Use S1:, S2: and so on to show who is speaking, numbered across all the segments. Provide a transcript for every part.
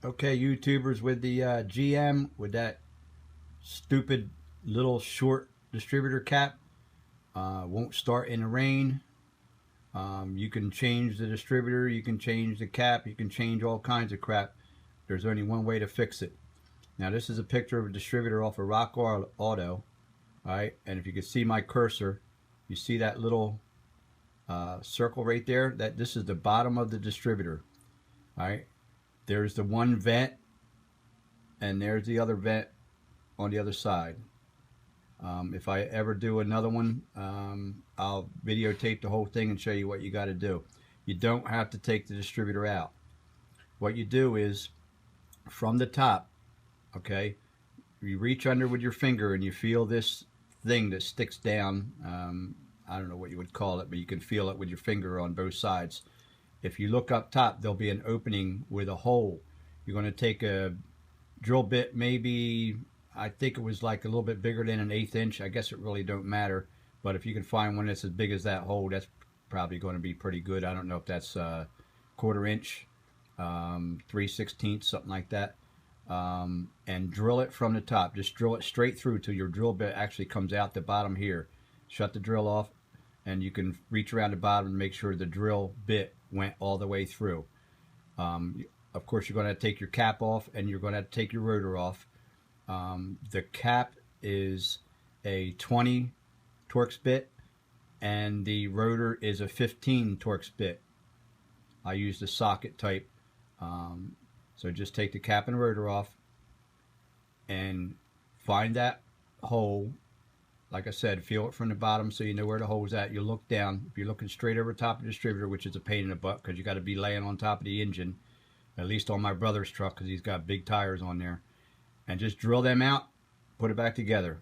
S1: Okay, YouTubers, with the GM with that stupid little short distributor cap, won't start in the rain. You can change the distributor, you can change the cap, you can change all kinds of crap. There's only one way to fix it. Now this is a picture of a distributor off of Rock Auto. All right, and if you can see my cursor, you see that little circle right there. This is the bottom of the distributor. All right, there's the one vent, and there's the other vent on the other side. If I ever do another one, I'll videotape the whole thing and show you what you got to do. You don't have to take the distributor out. What you do is, from the top, okay, you reach under with your finger and you feel this thing that sticks down. I don't know what you would call it, but you can feel it with your finger on both sides. If you look up top, there'll be an opening with a hole. You're going to take a drill bit, maybe, I think it was like a little bit bigger than an 1/8 inch. I guess it really don't matter, but if you can find one that's as big as that hole, that's probably going to be pretty good. I don't know if that's 1/4 inch, 3/16, something like that. And drill it from the top. Just drill it straight through till your drill bit actually comes out the bottom here. Shut the drill off, and you can reach around the bottom and make sure the drill bit went all the way through. Of course, you're going to take your cap off, and you're going to take your rotor off. The cap is a 20 Torx bit, and the rotor is a 15 Torx bit. I use the socket type. So just take the cap and rotor off and find that hole. Like I said, feel it from the bottom so you know where the hole's at. You look down. If you're looking straight over top of the distributor, which is a pain in the butt because you got to be laying on top of the engine, at least on my brother's truck because he's got big tires on there, and just drill them out, put it back together.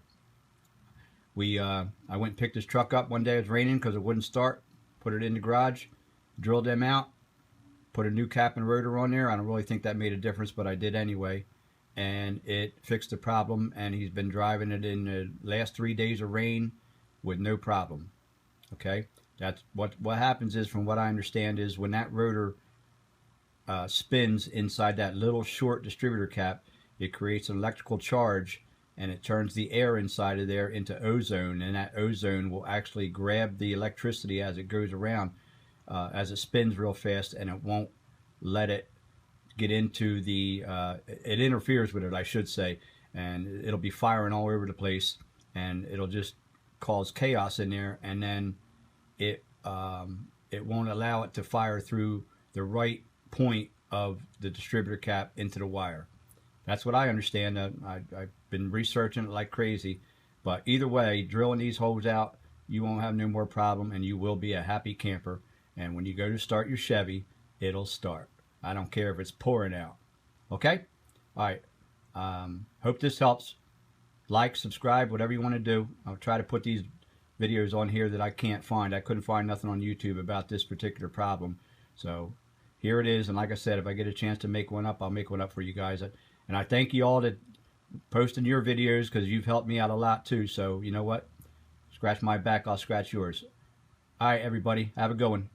S1: I went and picked this truck up one day. It was raining because it wouldn't start. Put it in the garage, drilled them out, put a new cap and rotor on there. I don't really think that made a difference, but I did anyway. And it fixed the problem, and he's been driving it in the last 3 days of rain with no problem. Okay? That's what happens is, from what I understand, is when that rotor spins inside that little short distributor cap, it creates an electrical charge, and it turns the air inside of there into ozone, and that ozone will actually grab the electricity as it goes around, as it spins real fast, and it won't let it get into the, it interferes with it, I should say, and it'll be firing all over the place, and it'll just cause chaos in there, and then it won't allow it to fire through the right point of the distributor cap into the wire. That's what I understand. I've been researching it like crazy, but either way, drilling these holes out, you won't have no more problem, and you will be a happy camper. And when you go to start your Chevy, it'll start. I don't care if it's pouring out. Okay? All right. Hope this helps. Like, subscribe, whatever you want to do. I'll try to put these videos on here that I can't find. I couldn't find nothing on YouTube about this particular problem. So here it is. And like I said, if I get a chance to make one up, I'll make one up for you guys. And I thank you all that posting your videos, because you've helped me out a lot too. So you know what? Scratch my back, I'll scratch yours. All right, everybody. Have a good one.